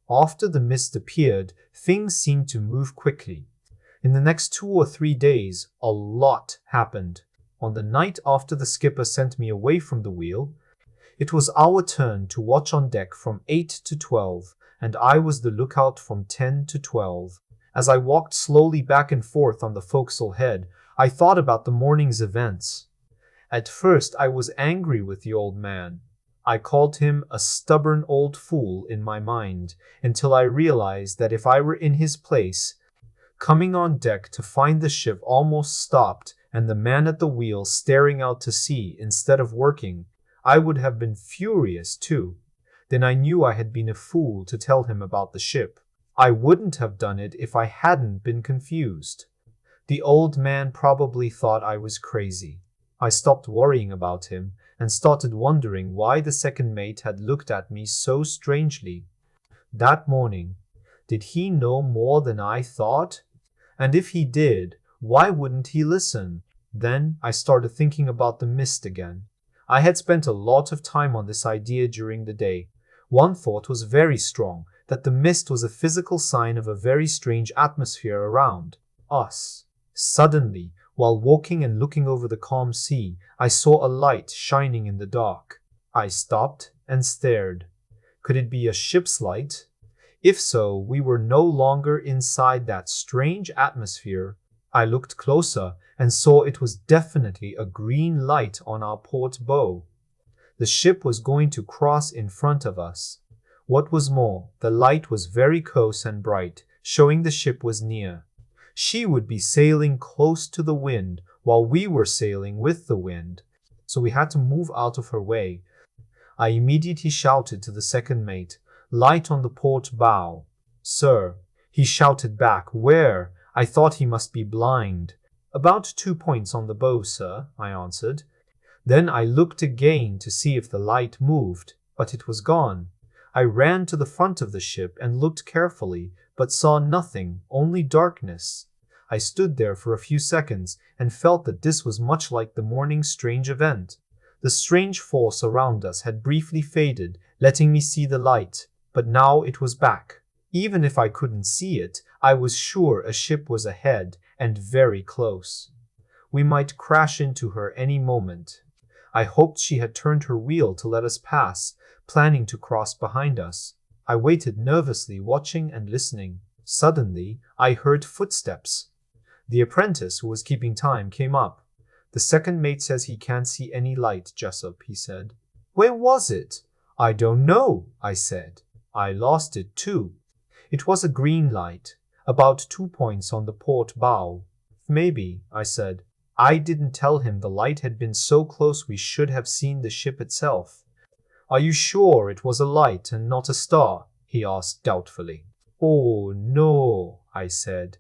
After the mist appeared, things seemed to move quickly. In the next 2 or 3 days, a lot happened. On the night after the skipper sent me away from the wheel, it was our turn to watch on deck from 8 to 12, and I was the lookout from 10 to 12. As I walked slowly back and forth on the forecastle head, I thought about the morning's events. At first, I was angry with the old man. I called him a stubborn old fool in my mind, until I realized that if I were in his place, coming on deck to find the ship almost stopped and the man at the wheel staring out to sea instead of working, I would have been furious too. Then I knew I had been a fool to tell him about the ship. I wouldn't have done it if I hadn't been confused. The old man probably thought I was crazy. I stopped worrying about him and started wondering why the second mate had looked at me so strangely. That morning, did he know more than I thought? And if he did, why wouldn't he listen? Then I started thinking about the mist again. I had spent a lot of time on this idea during the day. One thought was very strong, that the mist was a physical sign of a very strange atmosphere around us. Suddenly, while walking and looking over the calm sea, I saw a light shining in the dark. I stopped and stared. Could it be a ship's light? If so, we were no longer inside that strange atmosphere. I looked closer and saw it was definitely a green light on our port bow. The ship was going to cross in front of us. What was more, the light was very close and bright, showing the ship was near. She would be sailing close to the wind while we were sailing with the wind, so we had to move out of her way. I immediately shouted to the second mate, "Light on the port bow." "Sir," he shouted back. "Where?" I thought he must be blind. "About 2 points on the bow, sir," I answered. Then I looked again to see if the light moved, but it was gone. I ran to the front of the ship and looked carefully, but saw nothing, only darkness. I stood there for a few seconds and felt that this was much like the morning's strange event. The strange force around us had briefly faded, letting me see the light, but now it was back. Even if I couldn't see it, I was sure a ship was ahead and very close. We might crash into her any moment. I hoped she had turned her wheel to let us pass, planning to cross behind us. I waited nervously, watching and listening. Suddenly, I heard footsteps. The apprentice who was keeping time came up. "The second mate says he can't see any light, Jessup," he said. "Where was it?" "I don't know," I said. "I lost it too." "It was a green light, about 2 points on the port bow." "Maybe," I said. I didn't tell him the light had been so close we should have seen the ship itself. "Are you sure it was a light and not a star?" he asked doubtfully. "Oh, no," I said.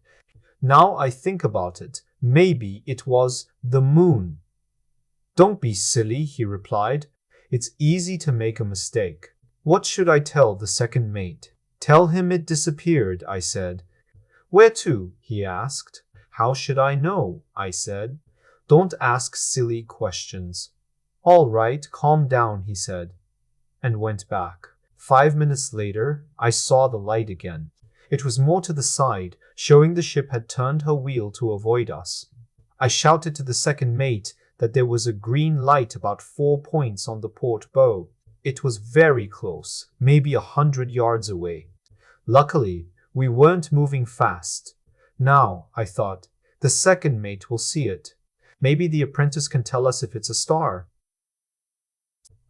"Now I think about it, maybe it was the moon." "Don't be silly," he replied. "It's easy to make a mistake." What should I tell the second mate? "Tell him it disappeared," I said. "Where to?" he asked. "How should I know?" I said. "Don't ask silly questions." "All right, calm down," he said, and went back. 5 minutes later, I saw the light again. It was more to the side, showing the ship had turned her wheel to avoid us. I shouted to the second mate that there was a green light about 4 points on the port bow. It was very close, maybe 100 yards away. Luckily, we weren't moving fast. Now, I thought, the second mate will see it. Maybe the apprentice can tell us if it's a star.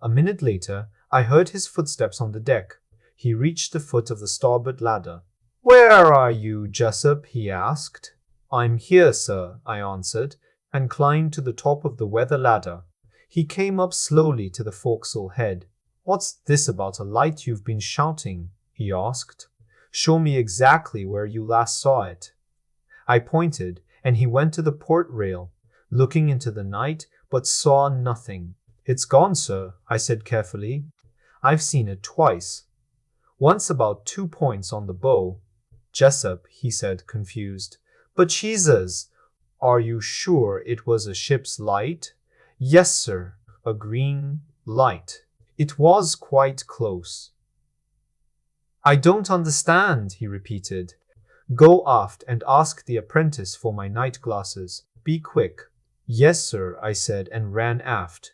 A minute later, I heard his footsteps on the deck. He reached the foot of the starboard ladder. "Where are you, Jessup?" he asked. "I'm here, sir," I answered, and climbed to the top of the weather ladder. He came up slowly to the forecastle head. "What's this about a light you've been shouting?" he asked. "Show me exactly where you last saw it." I pointed, and he went to the port rail, looking into the night, but saw nothing. "It's gone, sir," I said carefully. "I've seen it twice. Once about 2 points on the bow." "Jessup," he said, confused. "But Jesus, are you sure it was a ship's light?" "Yes, sir, a green light. It was quite close." I don't understand, he repeated. Go aft and ask the apprentice for my night glasses. Be quick. Yes, sir, I said and ran aft.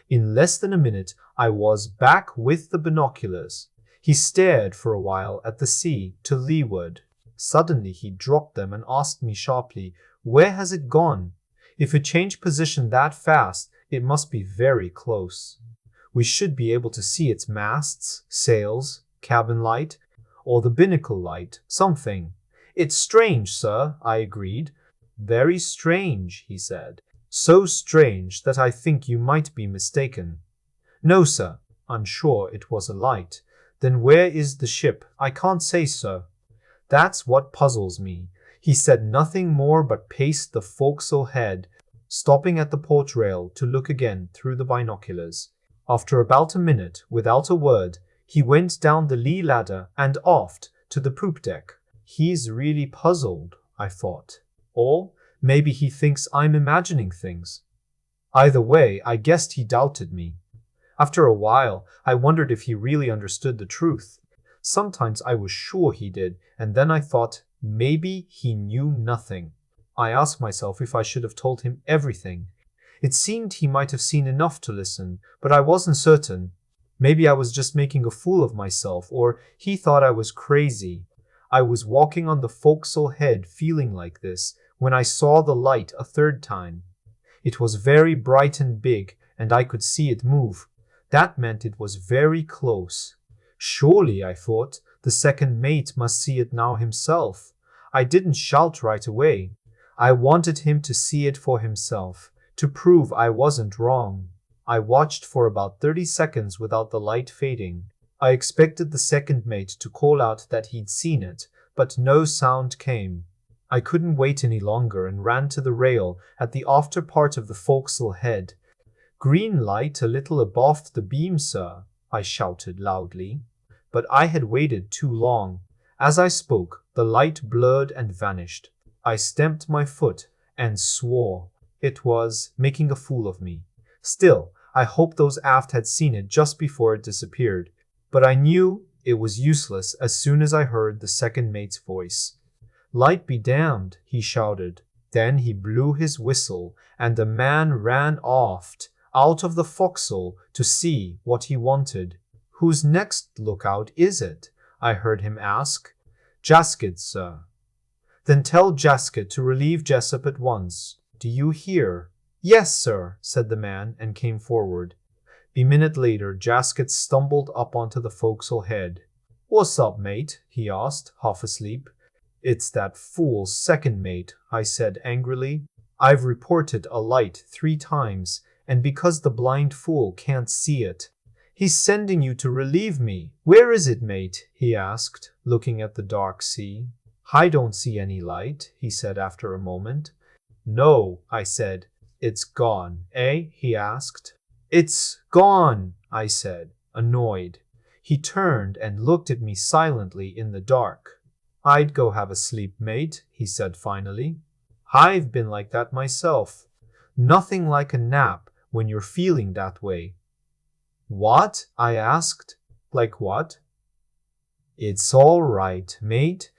In less than a minute, I was back with the binoculars. He stared for a while at the sea to leeward. Suddenly, he dropped them and asked me sharply, Where has it gone? If it changed position that fast, it must be very close. We should be able to see its masts, sails, cabin light, or the binnacle light, something. It's strange, sir, I agreed. Very strange, he said. So strange that I think you might be mistaken. No, sir. I'm sure it was a light. Then where is the ship? I can't say, sir. That's what puzzles me. He said nothing more but paced the forecastle head, stopping at the port rail to look again through the binoculars. After about a minute, without a word, he went down the lee ladder and aft to the poop deck. He's really puzzled, I thought. Or maybe he thinks I'm imagining things. Either way, I guessed he doubted me. After a while, I wondered if he really understood the truth. Sometimes I was sure he did, and then I thought maybe he knew nothing. I asked myself if I should have told him everything. It seemed he might have seen enough to listen, but I wasn't certain. Maybe I was just making a fool of myself, or he thought I was crazy. I was walking on the forecastle head feeling like this when I saw the light a third time. It was very bright and big, and I could see it move. That meant it was very close. Surely, I thought, the second mate must see it now himself. I didn't shout right away. I wanted him to see it for himself, to prove I wasn't wrong. I watched for about 30 seconds without the light fading. I expected the second mate to call out that he'd seen it, but no sound came. I couldn't wait any longer and ran to the rail at the after part of the forecastle head. Green light a little abaft the beam, sir, I shouted loudly. But I had waited too long. As I spoke, the light blurred and vanished. I stamped my foot and swore. It was making a fool of me. Still, I hoped those aft had seen it just before it disappeared. But I knew it was useless as soon as I heard the second mate's voice. Light be damned, he shouted. Then he blew his whistle, and a man ran aft, out of the forecastle, to see what he wanted. Whose next lookout is it? I heard him ask. Jaskett, sir. Then tell Jaskett to relieve Jessop at once. Do you hear? Yes, sir, said the man, and came forward. A minute later, Jaskett stumbled up onto the forecastle head. What's up, mate? He asked, half asleep. It's that fool's second mate, I said angrily. I've reported a light 3 times, and because the blind fool can't see it. He's sending you to relieve me. Where is it, mate? He asked, looking at the dark sea. I don't see any light, he said after a moment. No, I said. It's gone, eh? He asked. It's gone, I said, annoyed. He turned and looked at me silently in the dark. I'd go have a sleep, mate, he said finally. I've been like that myself. Nothing like a nap when you're feeling that way. What? I asked. Like what? It's all right, mate.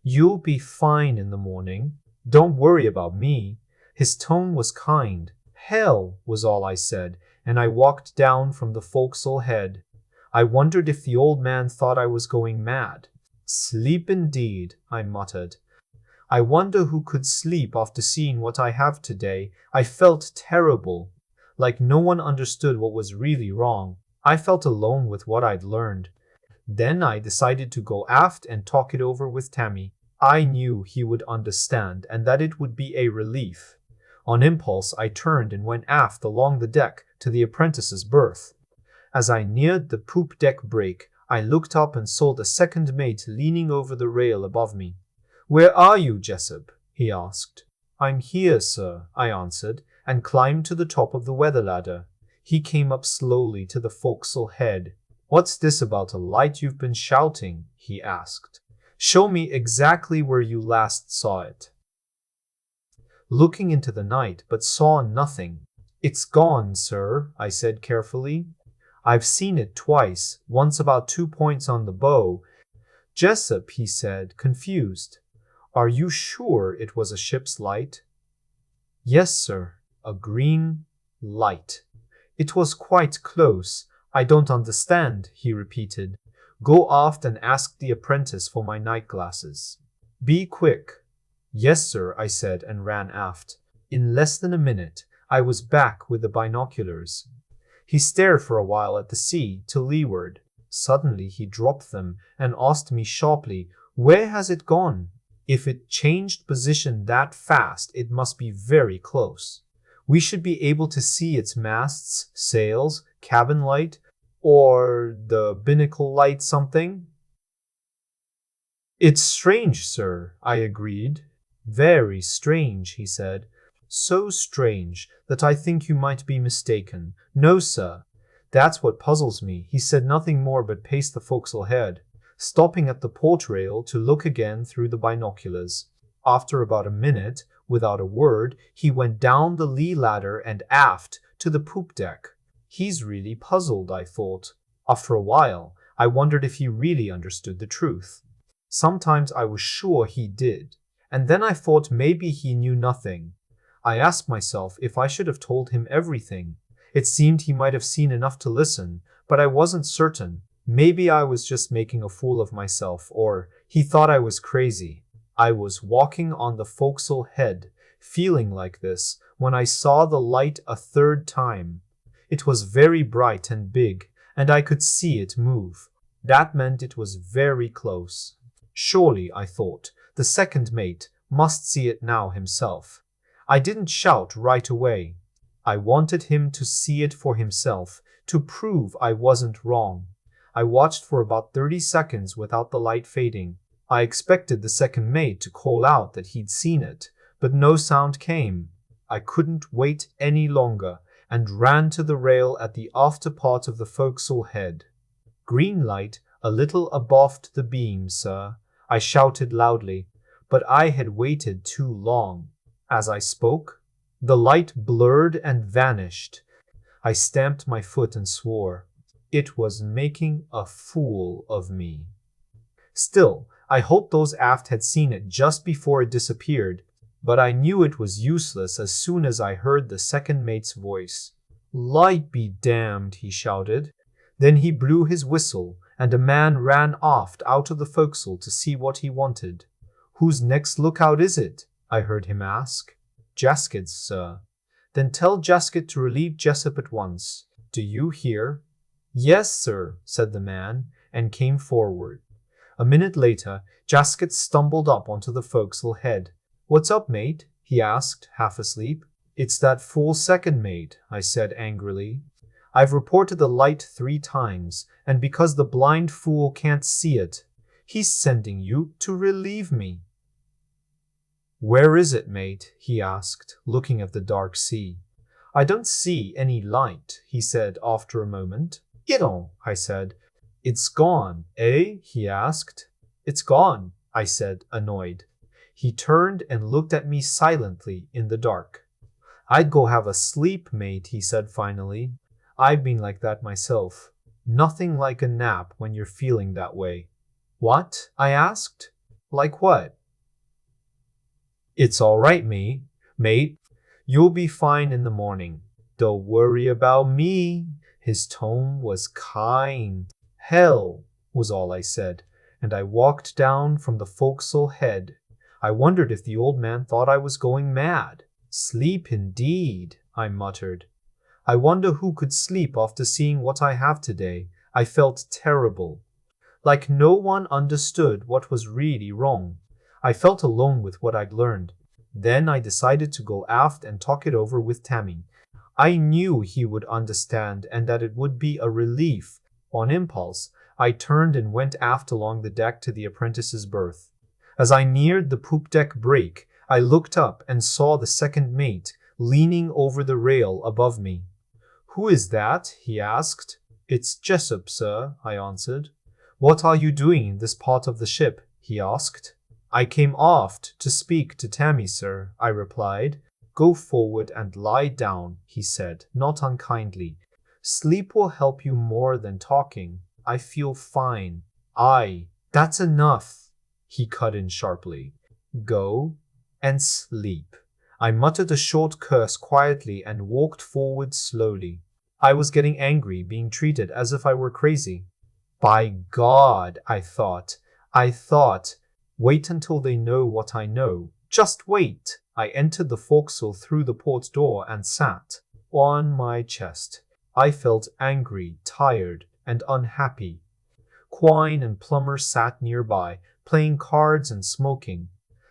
You'll be fine in the morning. Don't worry about me. His tone was kind. Hell, was all I said, and I walked down from the forecastle head. I wondered if the old man thought I was going mad. Sleep indeed, I muttered. I wonder who could sleep after seeing what I have today. I felt terrible, like no one understood what was really wrong. I felt alone with what I'd learned. Then I decided to go aft and talk it over with Tammy. I knew he would understand and that it would be a relief. On impulse, I turned and went aft along the deck to the apprentice's berth. As I neared the poop deck break, I looked up and saw the second mate leaning over the rail above me. Where are you, Jessop? He asked. I'm here, sir, I answered, and climbed to the top of the weather ladder. He came up slowly to the forecastle head. What's this about a light you've been shouting? He asked. Show me exactly where you last saw it. Looking into the night, but saw nothing. It's gone, sir, I said carefully. I've seen it twice, once about 2 points on the bow. Jessup, he said, confused. Are you sure it was a ship's light? Yes, sir, a green light. It was quite close. I don't understand, he repeated. Go aft and ask the apprentice for my night glasses. Be quick. Yes, sir, I said and ran aft. In less than a minute, I was back with the binoculars. He stared for a while at the sea to leeward. Suddenly he dropped them and asked me sharply, Where has it gone? If it changed position that fast, it must be very close. We should be able to see its masts, sails, cabin light, or the binnacle light something. It's strange, sir, I agreed. Very strange, he said. So strange that I think you might be mistaken. No, sir. That's what puzzles me. He said nothing more but paced the forecastle head, stopping at the port rail to look again through the binoculars. After about a minute, without a word, he went down the lee ladder and aft to the poop deck. He's really puzzled, I thought. After a while, I wondered if he really understood the truth. Sometimes I was sure he did, and then I thought maybe he knew nothing. I asked myself if I should have told him everything. It seemed he might have seen enough to listen, but I wasn't certain. Maybe I was just making a fool of myself, or he thought I was crazy. I was walking on the forecastle head, feeling like this, when I saw the light a third time. It was very bright and big, and I could see it move. That meant it was very close. Surely, I thought, the second mate must see it now himself. I didn't shout right away. I wanted him to see it for himself, to prove I wasn't wrong. I watched for about 30 seconds without the light fading. I expected the second mate to call out that he'd seen it, but no sound came. I couldn't wait any longer and ran to the rail at the after part of the forecastle head. Green light a little abaft the beam, sir, I shouted loudly, but I had waited too long. As I spoke, the light blurred and vanished. I stamped my foot and swore. It was making a fool of me. Still, I hoped those aft had seen it just before it disappeared, but I knew it was useless as soon as I heard the second mate's voice. Light be damned, he shouted. Then he blew his whistle, and a man ran aft out of the forecastle to see what he wanted. Whose next lookout is it? I heard him ask. Jasket's, sir. Then tell Jasket to relieve Jessup at once. Do you hear? Yes, sir, said the man, and came forward. A minute later, Jasket stumbled up onto the forecastle head. What's up, mate? He asked, half asleep. It's that fool second mate, I said angrily. I've reported the light 3 times, and because the blind fool can't see it, he's sending you to relieve me. Where is it, mate? He asked, looking at the dark sea. I don't see any light, he said after a moment. Idon, I said. It's gone, eh? He asked. It's gone, I said, annoyed. He turned and looked at me silently in the dark. I'd go have a sleep, mate, he said finally. I've been like that myself. Nothing like a nap when you're feeling that way. What? I asked. Like what? It's all right, mate. You'll be fine in the morning. Don't worry about me. His tone was kind. Hell, was all I said, and I walked down from the forecastle head. I wondered if the old man thought I was going mad. Sleep indeed, I muttered. I wonder who could sleep after seeing what I have today. I felt terrible. Like no one understood what was really wrong. I felt alone with what I'd learned. Then I decided to go aft and talk it over with Tammy. I knew he would understand and that it would be a relief. On impulse, I turned and went aft along the deck to the apprentice's berth. As I neared the poop deck break, I looked up and saw the second mate leaning over the rail above me. Who is that? He asked. It's Jessup, sir, I answered. What are you doing in this part of the ship? He asked. I came aft to speak to Tammy, sir, I replied. Go forward and lie down, he said, not unkindly. Sleep will help you more than talking. I feel fine. Aye, that's enough, he cut in sharply. Go and sleep. I muttered a short curse quietly and walked forward slowly. I was getting angry, being treated as if I were crazy. By God, I thought, wait until they know what I know. Just wait. I entered the forecastle through the port door and sat on my chest. I felt angry, tired, and unhappy. Quine and Plummer sat nearby, playing cards and smoking.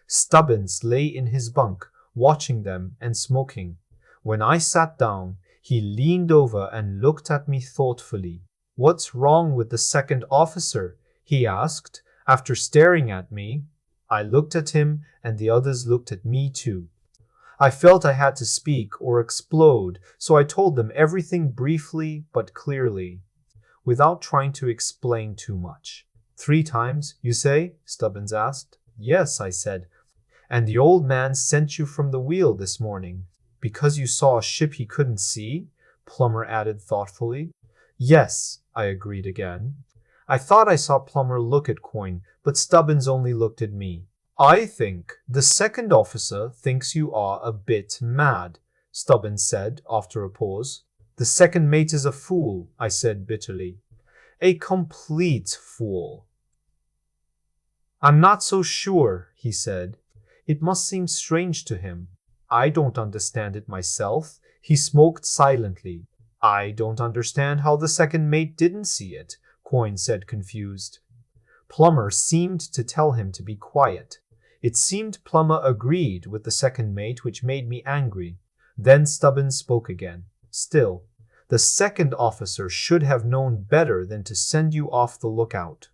Stubbins lay in his bunk, watching them and smoking. When I sat down, he leaned over and looked at me thoughtfully. What's wrong with the second officer? He asked, after staring at me. I looked at him, and the others looked at me too. I felt I had to speak or explode, so I told them everything briefly but clearly, without trying to explain too much. 3 times, you say? Stubbins asked. Yes, I said. And the old man sent you from the wheel this morning, because you saw a ship he couldn't see? Plummer added thoughtfully. Yes, I agreed again. I thought I saw Plummer look at Quine, but Stubbins only looked at me. I think the second officer thinks you are a bit mad, Stubbins said after a pause. The second mate is a fool, I said bitterly. A complete fool. I'm not so sure, he said. It must seem strange to him. I don't understand it myself. He smoked silently. I don't understand how the second mate didn't see it, Quine said, confused. Plummer seemed to tell him to be quiet. It seemed Plummer agreed with the second mate, which made me angry. Then Stubbins spoke again. Still, the second officer should have known better than to send you off the lookout.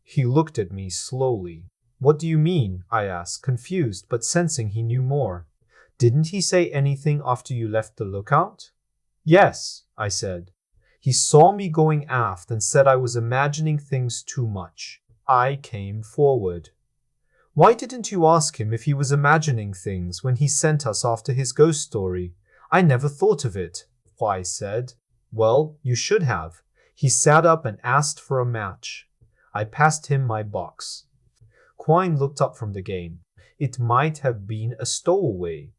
He looked at me slowly. What do you mean? I asked, confused, but sensing he knew more. Didn't he say anything after you left the lookout? Yes, I said. He saw me going aft and said I was imagining things too much. I came forward. Why didn't you ask him if he was imagining things when he sent us after his ghost story? I never thought of it, Quine said. Well, you should have. He sat up and asked for a match. I passed him my box. Quine looked up from the game. It might have been a stowaway.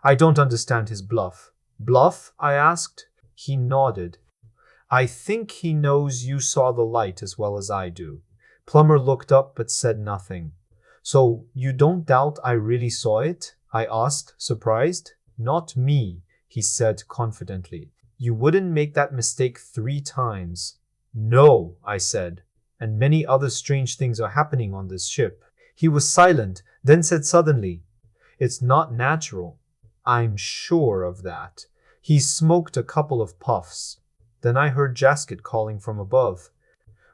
I don't understand his bluff. Bluff? I asked. He nodded. I think he knows you saw the light as well as I do. Plummer looked up but said nothing. So you don't doubt I really saw it? I asked, surprised. Not me, he said confidently. You wouldn't make that mistake 3 times. No, I said. And many other strange things are happening on this ship. He was silent, then said suddenly, It's not natural. I'm sure of that. He smoked a couple of puffs. Then I heard Jaskett calling from above.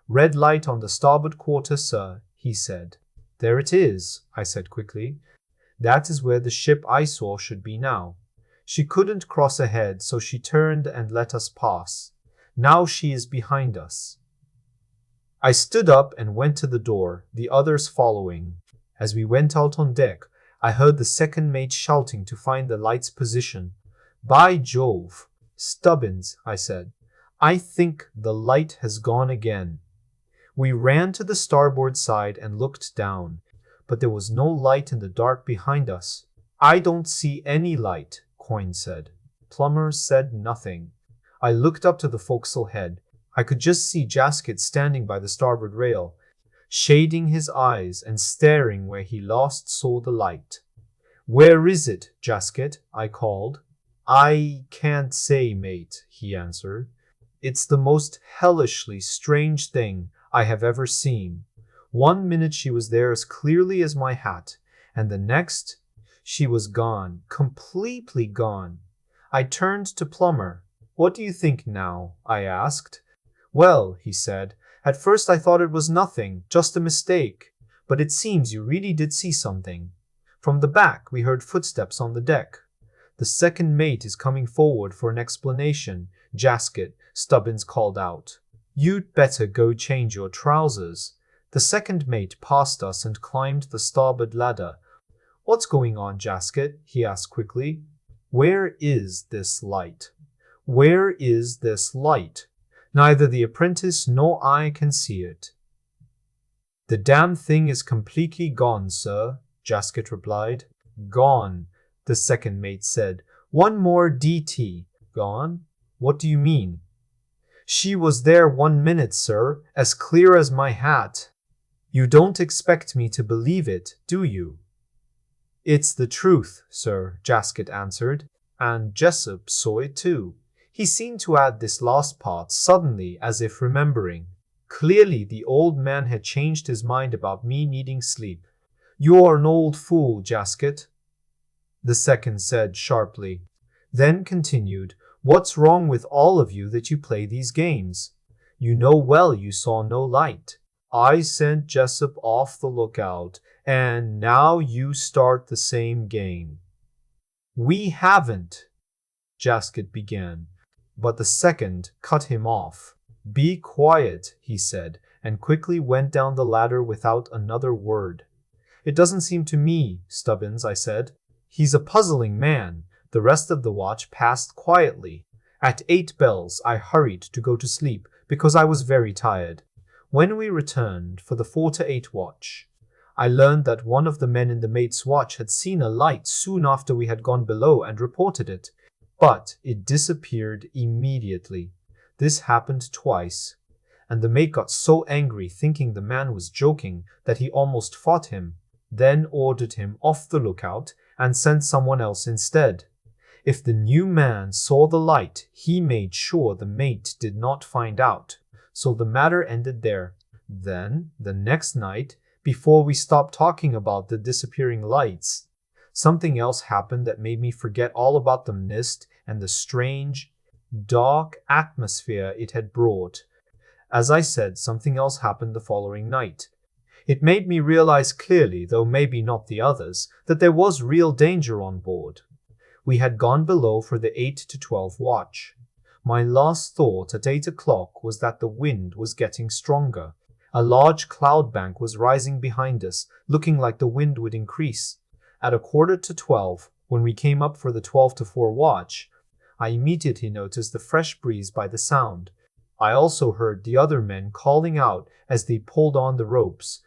Red light on the starboard quarter, sir, he said. There it is, I said quickly. That is where the ship I saw should be now. She couldn't cross ahead, so she turned and let us pass. Now she is behind us. I stood up and went to the door, the others following. As we went out on deck, I heard the second mate shouting to find the light's position. By Jove! Stubbins, I said. I think the light has gone again. We ran to the starboard side and looked down, but there was no light in the dark behind us. I don't see any light, Quine said. Plummer said nothing. I looked up to the forecastle head. I could just see Jaskett standing by the starboard rail, shading his eyes and staring where he last saw the light. Where is it, Jaskett? I called. I can't say, mate, he answered. It's the most hellishly strange thing I have ever seen. 1 minute she was there as clearly as my hat, and the next she was gone, completely gone. I turned to Plummer. What do you think now? I asked. Well, he said, at first I thought it was nothing, just a mistake, but it seems you really did see something. From the back we heard footsteps on the deck. The second mate is coming forward for an explanation, Jaskett, Stubbins called out. You'd better go change your trousers. The second mate passed us and climbed the starboard ladder. What's going on, Jaskett? He asked quickly. Where is this light? Where is this light? Neither the apprentice nor I can see it. The damn thing is completely gone, sir, Jaskett replied. Gone, the second mate said. One more DT. Gone? What do you mean? She was there 1 minute, sir, as clear as my hat. You don't expect me to believe it, do you? It's the truth, sir, Jaskett answered, and Jessup saw it too. He seemed to add this last part suddenly, as if remembering. Clearly, the old man had changed his mind about me needing sleep. You're an old fool, Jaskett, the second said sharply. Then continued, What's wrong with all of you that you play these games? You know well you saw no light. I sent Jessup off the lookout, and now you start the same game. We haven't, Jaskett began, but the second cut him off. Be quiet, he said, and quickly went down the ladder without another word. It doesn't seem to me, Stubbins, I said. He's a puzzling man. The rest of the watch passed quietly. At 8 bells, I hurried to go to sleep because I was very tired. When we returned for the 4 to 8 watch, I learned that one of the men in the mate's watch had seen a light soon after we had gone below and reported it, but it disappeared immediately. This happened twice, and the mate got so angry thinking the man was joking that he almost fought him, then ordered him off the lookout and sent someone else instead. If the new man saw the light, he made sure the mate did not find out, so the matter ended there. Then, the next night, before we stopped talking about the disappearing lights, something else happened that made me forget all about the mist and the strange, dark atmosphere it had brought. As I said, something else happened the following night. It made me realize clearly, though maybe not the others, that there was real danger on board. We had gone below for the 8 to 12 watch. My last thought at 8 o'clock was that the wind was getting stronger. A large cloud bank was rising behind us, looking like the wind would increase. At 11:45, when we came up for the 12 to 4 watch, I immediately noticed the fresh breeze by the sound. I also heard the other men calling out as they pulled on the ropes.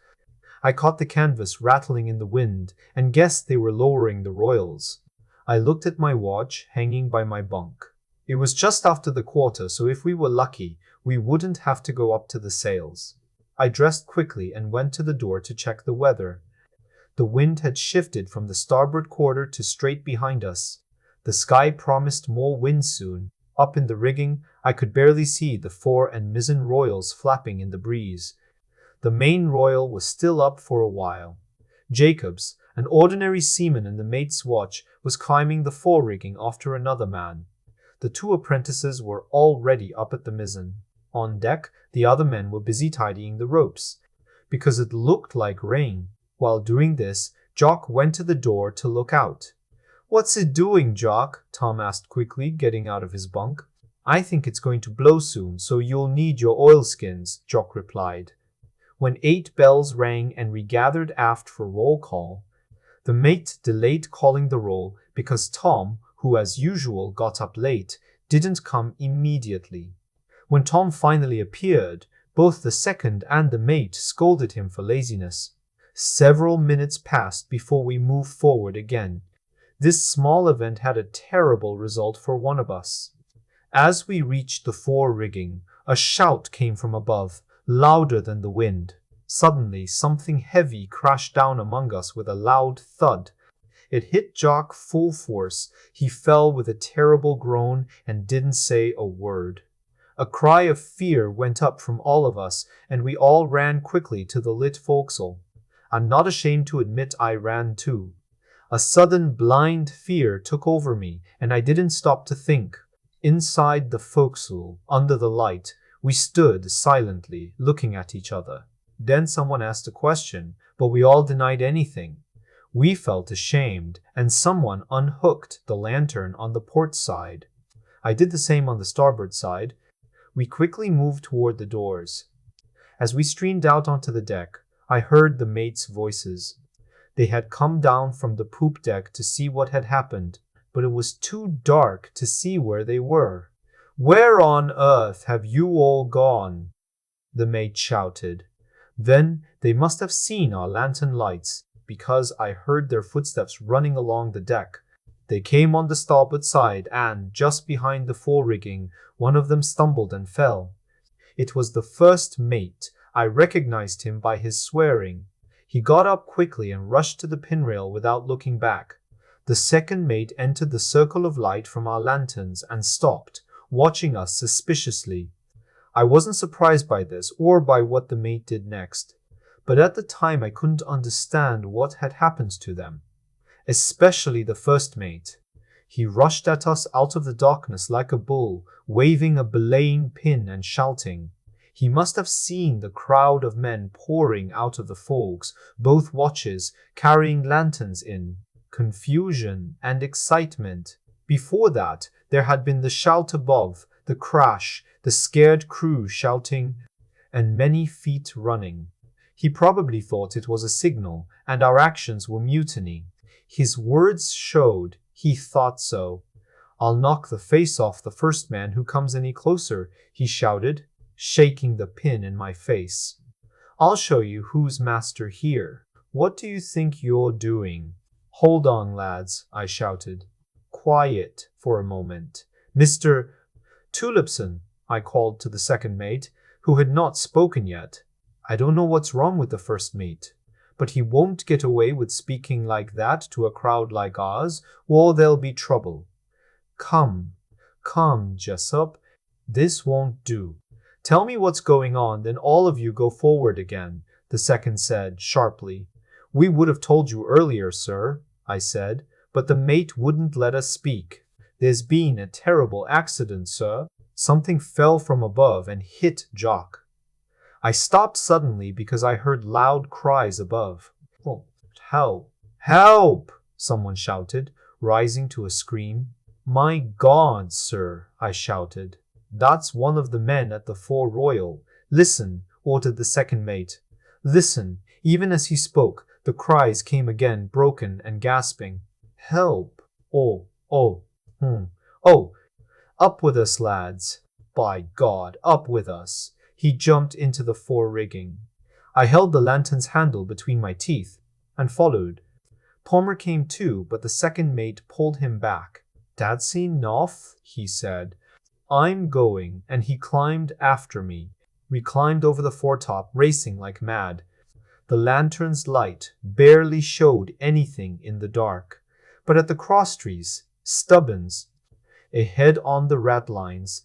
I caught the canvas rattling in the wind and guessed they were lowering the royals. I looked at my watch hanging by my bunk. It was just after the quarter, so if we were lucky, we wouldn't have to go up to the sails. I dressed quickly and went to the door to check the weather. The wind had shifted from the starboard quarter to straight behind us. The sky promised more wind soon. Up in the rigging, I could barely see the fore and mizzen royals flapping in the breeze. The main royal was still up for a while. Jacobs, an ordinary seaman in the mate's watch, was climbing the fore-rigging after another man. The 2 apprentices were already up at the mizzen. On deck, the other men were busy tidying the ropes, because it looked like rain. While doing this, Jock went to the door to look out. "What's it doing, Jock?" Tom asked quickly, getting out of his bunk. "I think it's going to blow soon, so you'll need your oilskins," Jock replied. When 8 bells rang and we gathered aft for roll call, the mate delayed calling the roll because Tom, who as usual got up late, didn't come immediately. When Tom finally appeared, both the second and the mate scolded him for laziness. Several minutes passed before we moved forward again. This small event had a terrible result for one of us. As we reached the fore-rigging, a shout came from above, louder than the wind. Suddenly, something heavy crashed down among us with a loud thud. It hit Jock full force. He fell with a terrible groan and didn't say a word. A cry of fear went up from all of us, and we all ran quickly to the lit forecastle. I'm not ashamed to admit I ran too. A sudden blind fear took over me, and I didn't stop to think. Inside the forecastle, under the light, we stood silently, looking at each other. Then someone asked a question, but we all denied anything. We felt ashamed, and someone unhooked the lantern on the port side. I did the same on the starboard side. We quickly moved toward the doors. As we streamed out onto the deck, I heard the mates' voices. They had come down from the poop deck to see what had happened, but it was too dark to see where they were. Where on earth have you all gone? The mate shouted. Then they must have seen our lantern lights, because I heard their footsteps running along the deck. They came on the starboard side, and, just behind the fore-rigging, one of them stumbled and fell. It was the first mate. I recognized him by his swearing. He got up quickly and rushed to the pinrail without looking back. The second mate entered the circle of light from our lanterns and stopped, watching us suspiciously. I wasn't surprised by this or by what the mate did next, but at the time I couldn't understand what had happened to them, especially the first mate. He rushed at us out of the darkness like a bull, waving a belaying pin and shouting. He must have seen the crowd of men pouring out of the fogs, both watches, carrying lanterns in. Confusion and excitement. Before that, there had been the shout above, the crash, the scared crew shouting, and many feet running. He probably thought it was a signal, and our actions were mutiny. His words showed he thought so. I'll knock the face off the first man who comes any closer, he shouted, shaking the pin in my face. I'll show you who's master here. What do you think you're doing? Hold on, lads, I shouted. Quiet for a moment. Mr. Tulipson, I called to the second mate, who had not spoken yet. I don't know what's wrong with the first mate, but he won't get away with speaking like that to a crowd like ours, or there'll be trouble. Come, Jessup, this won't do. Tell me what's going on, then all of you go forward again, the second said sharply. We would have told you earlier, sir, I said, but the mate wouldn't let us speak. There's been a terrible accident, sir. Something fell from above and hit Jock. I stopped suddenly because I heard loud cries above. Oh, help! Help! Someone shouted, rising to a scream. My God, sir, I shouted. That's one of the men at the fore royal. Listen, ordered the second mate. Listen. Even as he spoke, the cries came again, broken and gasping. Help! Oh, up with us, lads. By God, up with us. He jumped into the fore rigging. I held the lantern's handle between my teeth and followed. Palmer came too, but the second mate pulled him back. That's enough, he said. I'm going, and he climbed after me. We climbed over the foretop, racing like mad. The lantern's light barely showed anything in the dark, but at the crosstrees, Stubbins, ahead on the ratlines,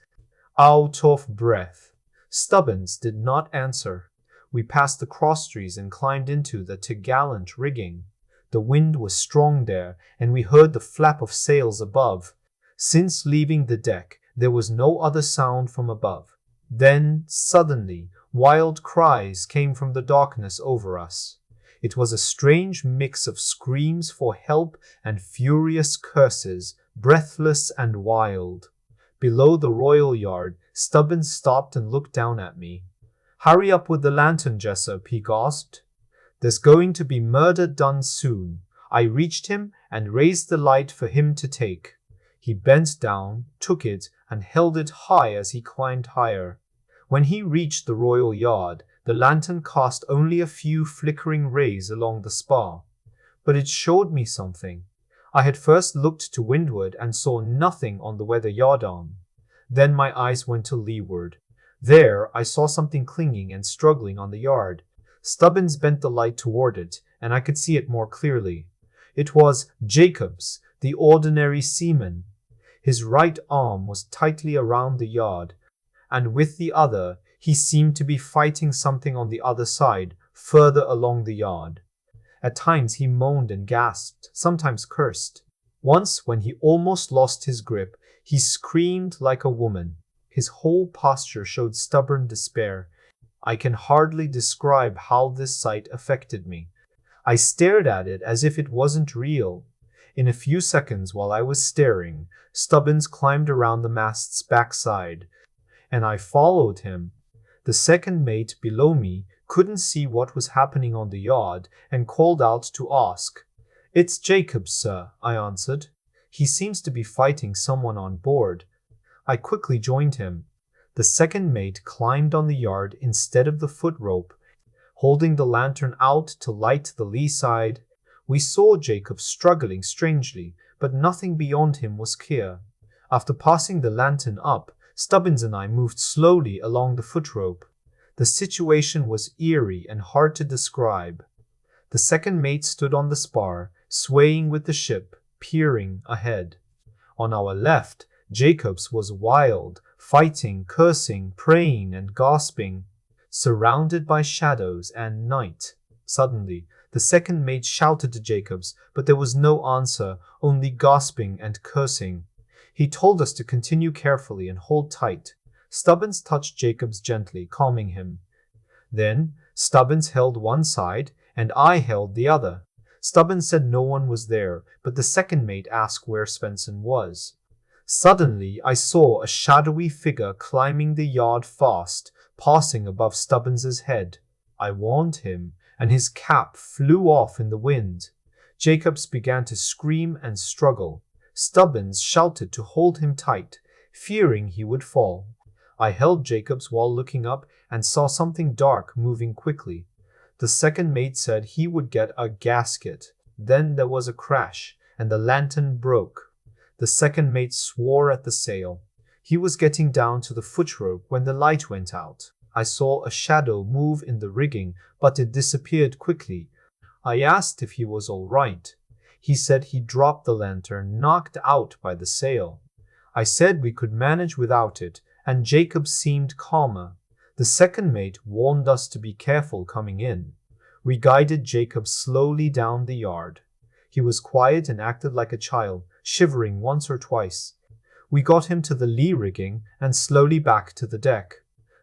out of breath. Stubbins did not answer. We passed the crosstrees and climbed into the topgallant rigging. The wind was strong there, and we heard the flap of sails above. Since leaving the deck, there was no other sound from above. Then, suddenly, wild cries came from the darkness over us. It was a strange mix of screams for help and furious curses, breathless and wild. Below the royal yard, Stubbins stopped and looked down at me. Hurry up with the lantern, Jessup, he gasped. There's going to be murder done soon. I reached him and raised the light for him to take. He bent down, took it, and held it high as he climbed higher. When he reached the royal yard, the lantern cast only a few flickering rays along the spar. But it showed me something. I had first looked to windward and saw nothing on the weather yardarm. Then my eyes went to leeward. There I saw something clinging and struggling on the yard. Stubbins bent the light toward it, and I could see it more clearly. It was Jacobs, the ordinary seaman. His right arm was tightly around the yard, and with the other he seemed to be fighting something on the other side, further along the yard. At times he moaned and gasped, sometimes cursed. Once, when he almost lost his grip, he screamed like a woman. His whole posture showed stubborn despair. I can hardly describe how this sight affected me. I stared at it as if it wasn't real. In a few seconds, while I was staring, Stubbins climbed around the mast's backside, and I followed him. The second mate below me couldn't see what was happening on the yard and called out to ask. It's Jacobs, sir, I answered. He seems to be fighting someone on board. I quickly joined him. The second mate climbed on the yard instead of the foot rope, holding the lantern out to light the lee side. We saw Jacob struggling strangely, but nothing beyond him was clear. After passing the lantern up, Stubbins and I moved slowly along the foot rope. The situation was eerie and hard to describe. The second mate stood on the spar, swaying with the ship, peering ahead. On our left, Jacobs was wild, fighting, cursing, praying, and gasping, surrounded by shadows and night. Suddenly, the second mate shouted to Jacobs, but there was no answer, only gasping and cursing. He told us to continue carefully and hold tight. Stubbins touched Jacobs gently, calming him. Then, Stubbins held one side, and I held the other. Stubbins said no one was there, but the second mate asked where Svensson was. Suddenly, I saw a shadowy figure climbing the yard fast, passing above Stubbins's head. I warned him, and his cap flew off in the wind. Jacobs began to scream and struggle. Stubbins shouted to hold him tight, fearing he would fall. I held Jacobs while looking up and saw something dark moving quickly. The second mate said he would get a gasket. Then there was a crash, and the lantern broke. The second mate swore at the sail. He was getting down to the foot rope when the light went out. I saw a shadow move in the rigging, but it disappeared quickly. I asked if he was all right. He said he dropped the lantern, knocked out by the sail. I said we could manage without it, and Jacob seemed calmer. The second mate warned us to be careful coming in. We guided Jacob slowly down the yard. He was quiet and acted like a child, shivering once or twice. We got him to the lee rigging and slowly back to the deck.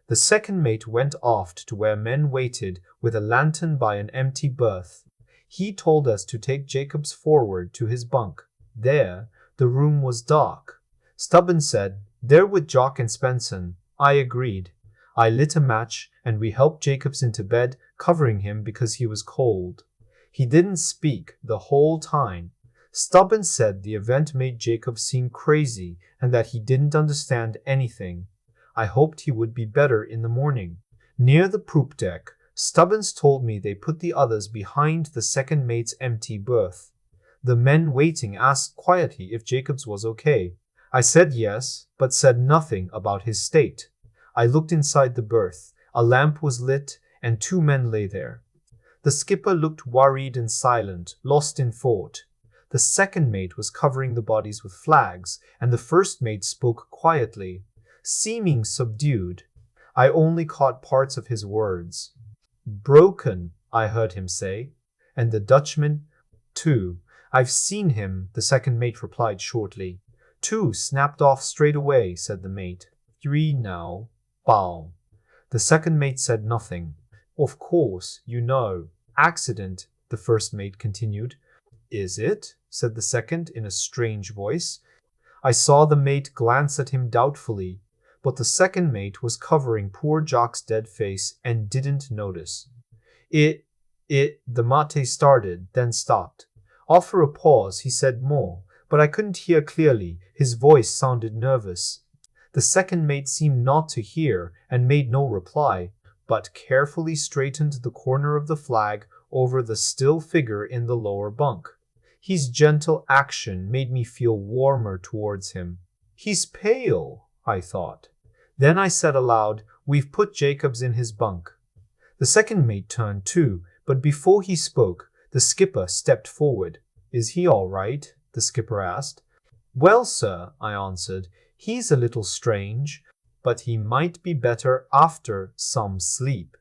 The second mate went aft to where men waited with a lantern by an empty berth. He told us to take Jacobs forward to his bunk. There, the room was dark. Stubbins said, "There with Jock and Svensson." I agreed. I lit a match and we helped Jacobs into bed, covering him because he was cold. He didn't speak the whole time. Stubbins said the event made Jacob seem crazy and that he didn't understand anything. I hoped he would be better in the morning. Near the poop deck, Stubbins told me they put the others behind the second mate's empty berth. The men waiting asked quietly if Jacobs was okay. I said yes, but said nothing about his state. I looked inside the berth. A lamp was lit, and two men lay there. The skipper looked worried and silent, lost in thought. The second mate was covering the bodies with flags, and the first mate spoke quietly, seeming subdued. I only caught parts of his words. "Broken," I heard him say. "And the Dutchman, too." "I've seen him," the second mate replied shortly. "Two snapped off straight away," said the mate. "Three now. Bow." The second mate said nothing. "Of course, you know. Accident," the first mate continued. "Is it?" said the second in a strange voice. I saw the mate glance at him doubtfully, but the second mate was covering poor Jock's dead face and didn't notice. The mate started, then stopped. After a pause, he said more, but I couldn't hear clearly. His voice sounded nervous. The second mate seemed not to hear and made no reply, but carefully straightened the corner of the flag over the still figure in the lower bunk. His gentle action made me feel warmer towards him. "He's pale," I thought. Then I said aloud, "We've put Jacobs in his bunk." The second mate turned too, but before he spoke, the skipper stepped forward. "Is he all right?" the skipper asked. "Well, sir," I answered, "he's a little strange, but he might be better after some sleep."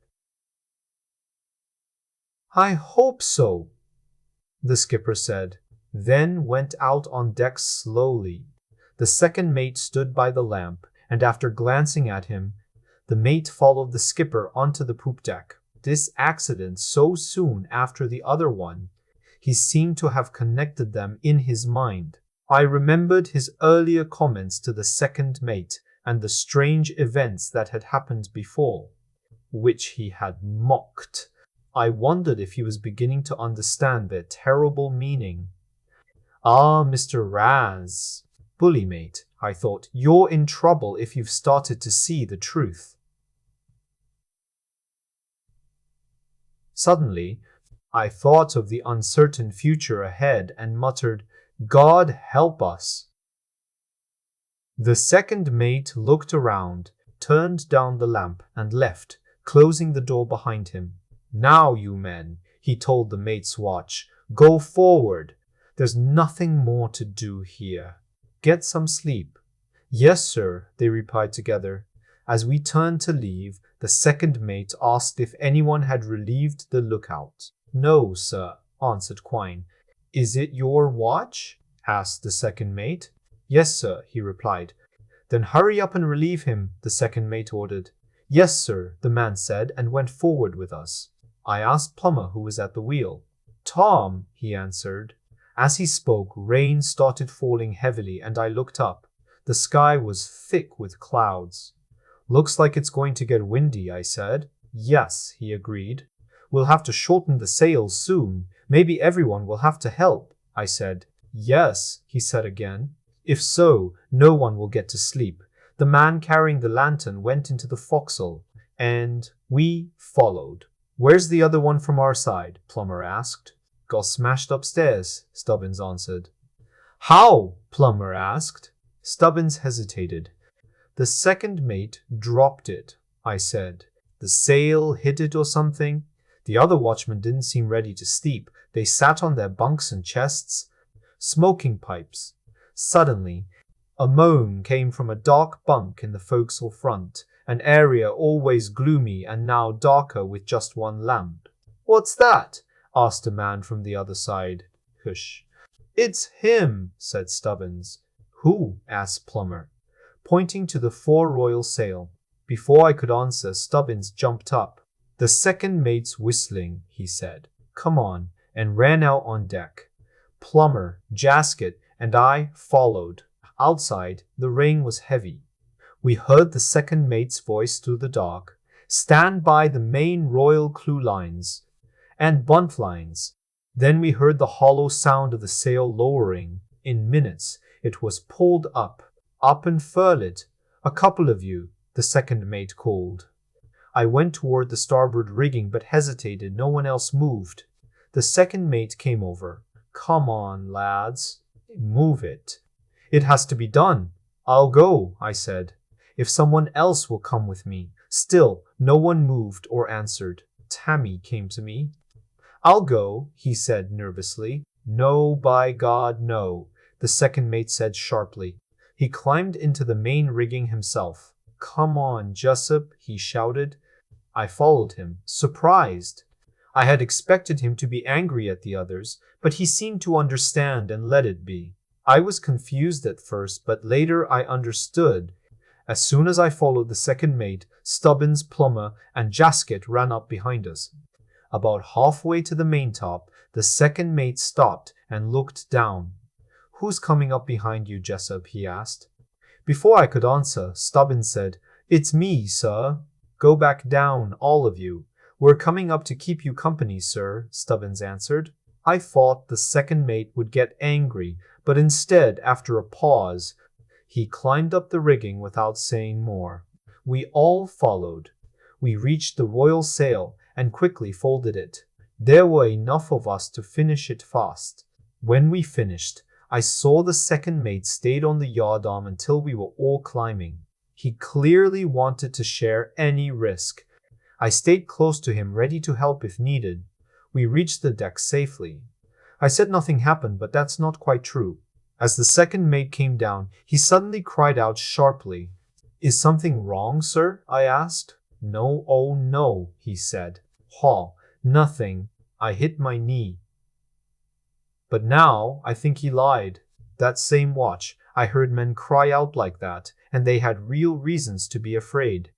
"I hope so," the skipper said, then went out on deck slowly. The second mate stood by the lamp, and after glancing at him, the mate followed the skipper onto the poop deck. This accident so soon after the other one, he seemed to have connected them in his mind. I remembered his earlier comments to the second mate and the strange events that had happened before, which he had mocked. I wondered if he was beginning to understand their terrible meaning. "Ah, Mr. Raz," Bully mate, I thought, you're in trouble if you've started to see the truth. Suddenly, I thought of the uncertain future ahead and muttered, God help us. The second mate looked around, turned down the lamp, and left, closing the door behind him. Now, you men, he told the mate's watch, go forward. There's nothing more to do here. Get some sleep. Yes, sir, they replied together. As we turned to leave, the second mate asked if anyone had relieved the lookout. No, sir, answered Quine. Is it your watch? Asked the second mate. Yes, sir, he replied. Then hurry up and relieve him, the second mate ordered. Yes, sir, the man said, and went forward with us. I asked Plummer, who was at the wheel. Tom, he answered. As he spoke, rain started falling heavily, and I looked up. The sky was thick with clouds. Looks like it's going to get windy, I said. Yes, he agreed. We'll have to shorten the sails soon. Maybe everyone will have to help, I said. Yes, he said again. If so, no one will get to sleep. The man carrying the lantern went into the forecastle, and we followed. Where's the other one from our side? Plummer asked. Got smashed upstairs, Stubbins answered. How? Plummer asked. Stubbins hesitated. The second mate dropped it, I said. The sail hit it or something. The other watchmen didn't seem ready to sleep. They sat on their bunks and chests, smoking pipes. Suddenly, a moan came from a dark bunk in the forecastle front, an area always gloomy and now darker with just one lamp. What's that? Asked a man from the other side. Hush. It's him, said Stubbins. Who? Asked Plummer, pointing to the fore-royal sail. Before I could answer, Stubbins jumped up. The second mate's whistling, he said. Come on, and ran out on deck. Plummer, Jasket, and I followed. Outside, the rain was heavy. We heard the second mate's voice through the dark. Stand by the main royal clew lines and bunt lines. Then we heard the hollow sound of the sail lowering. In minutes, it was pulled up and furl it. A couple of you, the second mate called. I went toward the starboard rigging but hesitated. No one else moved. The second mate came over. Come on, lads. Move it. It has to be done. I'll go, I said. If someone else will come with me. Still, no one moved or answered. Tammy came to me. I'll go, he said nervously. No, by God, no, the second mate said sharply. He climbed into the main rigging himself. Come on, Jessup, he shouted. I followed him, surprised. I had expected him to be angry at the others, but he seemed to understand and let it be. I was confused at first, but later I understood. As soon as I followed the second mate, Stubbins, Plummer, and Jasket ran up behind us. About halfway to the maintop, the second mate stopped and looked down. Who's coming up behind you, Jessup? He asked. Before I could answer, Stubbins said, It's me, sir. Go back down, all of you. We're coming up to keep you company, sir, Stubbins answered. I thought the second mate would get angry, but instead, after a pause, he climbed up the rigging without saying more. We all followed. We reached the royal sail and quickly folded it. There were enough of us to finish it fast. When we finished, I saw the second mate stayed on the yardarm until we were all climbing. He clearly wanted to share any risk. I stayed close to him, ready to help if needed. We reached the deck safely. I said nothing happened, but that's not quite true. As the second mate came down, he suddenly cried out sharply. Is something wrong, sir? I asked. No, oh no, he said. Ha, nothing. I hit my knee. But now I think he lied. That same watch, I heard men cry out like that, and they had real reasons to be afraid.